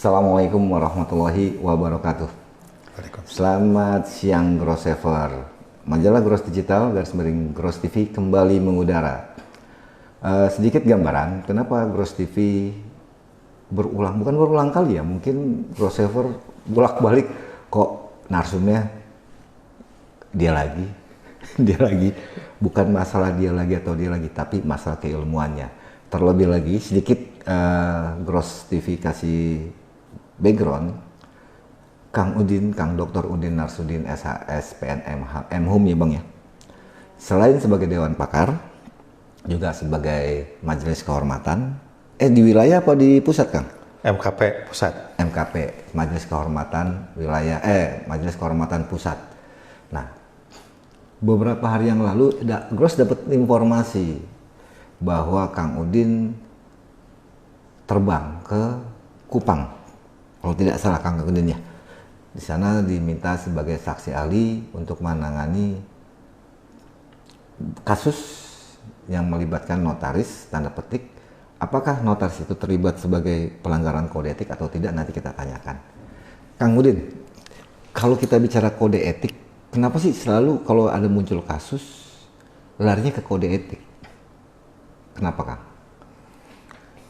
Assalamualaikum warahmatullahi wabarakatuh. Selamat siang Grossever. Majalah Gross Digital _Gross TV kembali mengudara. Sedikit gambaran kenapa Gross TV bukan berulang kali ya, mungkin Grossever bolak-balik kok narsumnya dia lagi dia lagi, bukan masalah dia lagi atau dia lagi, tapi masalah keilmuannya. Terlebih lagi sedikit Gross TV kasih background, Kang Dr. Udin Narsudin SHS PNM MHum ya Bang ya. Selain sebagai Dewan Pakar, juga sebagai Majelis Kehormatan di wilayah apa di pusat Kang? MKP Pusat. MKP, Majelis Kehormatan Wilayah Majelis Kehormatan Pusat. Nah, beberapa hari yang lalu Gross dapat informasi bahwa Kang Udin terbang ke Kupang. Kalau tidak salah Kang Udin ya. Di sana diminta sebagai saksi ahli untuk menangani kasus yang melibatkan notaris, tanda petik. Apakah notaris itu terlibat sebagai pelanggaran kode etik atau tidak, nanti kita tanyakan. Kang Udin, kalau kita bicara kode etik, kenapa sih selalu kalau ada muncul kasus larinya ke kode etik? Kenapa Kang?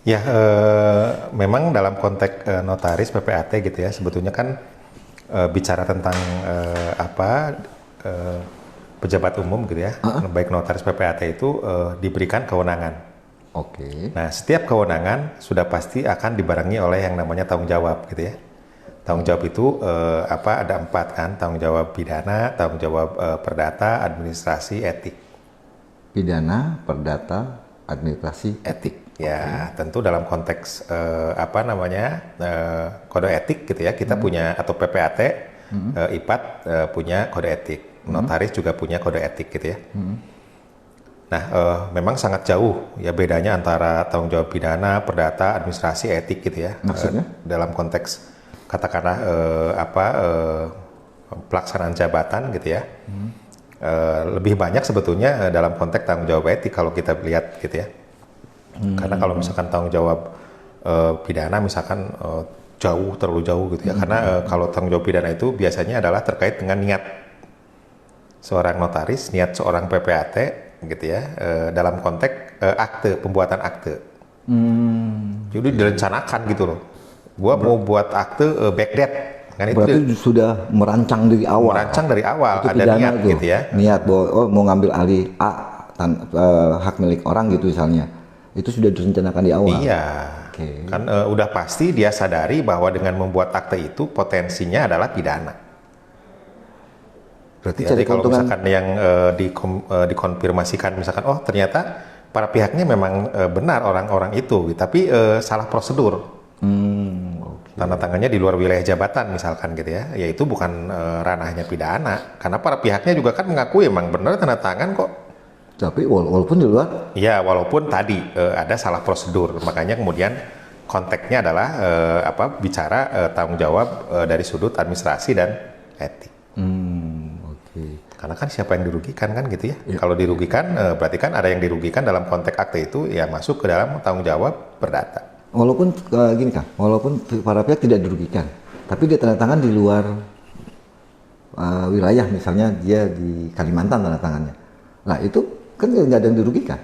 Ya, memang dalam konteks notaris PPAT gitu ya, sebetulnya kan bicara tentang pejabat umum gitu ya, baik notaris PPAT itu diberikan kewenangan. Oke. Nah, setiap kewenangan sudah pasti akan dibarengi oleh yang namanya tanggung jawab gitu ya. Tanggung jawab itu ada 4 kan, tanggung jawab pidana, tanggung jawab perdata, administrasi, etik. Pidana, perdata, administrasi, etik. Ya, tentu dalam konteks kode etik gitu ya, kita punya, atau PPAT, IPAT punya kode etik, notaris juga punya kode etik gitu ya. Nah, memang sangat jauh ya bedanya antara tanggung jawab pidana, perdata, administrasi, etik gitu ya. Maksudnya? Dalam konteks katakanlah pelaksanaan jabatan gitu ya. Lebih banyak sebetulnya dalam konteks tanggung jawab etik kalau kita lihat gitu ya. Karena kalau misalkan tanggung jawab pidana misalkan terlalu jauh gitu ya. Karena kalau tanggung jawab pidana itu biasanya adalah terkait dengan niat seorang notaris, niat seorang PPAT gitu ya, dalam konteks pembuatan akte. Jadi direncanakan gitu loh. Gua mau buat akte backdate. Kan berarti itu sudah merancang dari awal. Merancang dari awal, itu ada niat itu. gitu ya. Niat bahwa mau ngambil alih hak milik orang gitu misalnya. Itu sudah direncanakan di awal. Iya. Okay. Kan udah pasti dia sadari bahwa dengan membuat akte itu potensinya adalah pidana. Berarti jadi kalau misalkan yang dikonfirmasikan misalkan ternyata para pihaknya memang benar orang-orang itu, tapi salah prosedur. Okay. Tanda tangannya di luar wilayah jabatan misalkan gitu ya. Ya itu bukan ranahnya pidana, karena para pihaknya juga kan mengakui emang benar tanda tangan kok. Tapi walaupun di luar? Ya, walaupun tadi ada salah prosedur, makanya kemudian konteksnya adalah bicara tanggung jawab dari sudut administrasi dan etik. Okay. Karena kan siapa yang dirugikan kan gitu ya. Kalau dirugikan berarti kan ada yang dirugikan dalam konteks akte itu ya masuk ke dalam tanggung jawab perdata. Walaupun gini Kang, walaupun para pihak tidak dirugikan, tapi dia tanda tangan di luar wilayah, misalnya dia di Kalimantan tanda tangannya. Nah itu kan nggak ada yang dirugikan.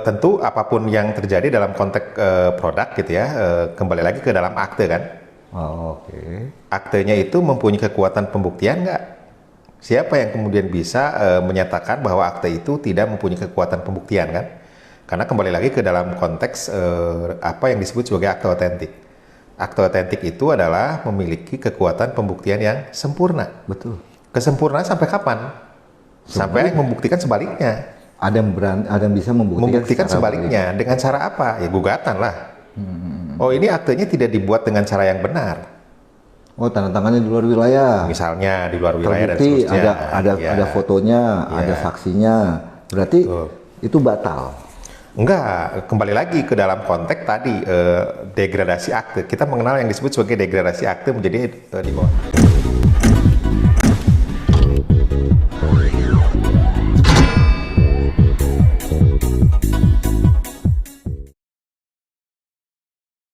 Tentu apapun yang terjadi dalam konteks produk gitu ya, kembali lagi ke dalam akte kan. Oke. Aktenya itu mempunyai kekuatan pembuktian nggak? Siapa yang kemudian bisa menyatakan bahwa akte itu tidak mempunyai kekuatan pembuktian kan? Karena kembali lagi ke dalam konteks apa yang disebut sebagai akte otentik. Akte otentik itu adalah memiliki kekuatan pembuktian yang sempurna. Betul. Kesempurnaan sampai kapan? Sampai membuktikan sebaliknya. Ada yang bisa membuktikan sebaliknya. Dengan cara apa? Ya gugatan lah. Ini aktenya tidak dibuat dengan cara yang benar. Tanda tangannya di luar wilayah. Misalnya di luar wilayah terbukti, dan seterusnya. ada fotonya, ada saksinya. Berarti itu batal. Enggak, kembali lagi ke dalam konteks tadi degradasi akte. Kita mengenal yang disebut sebagai degradasi akte menjadi di bawah.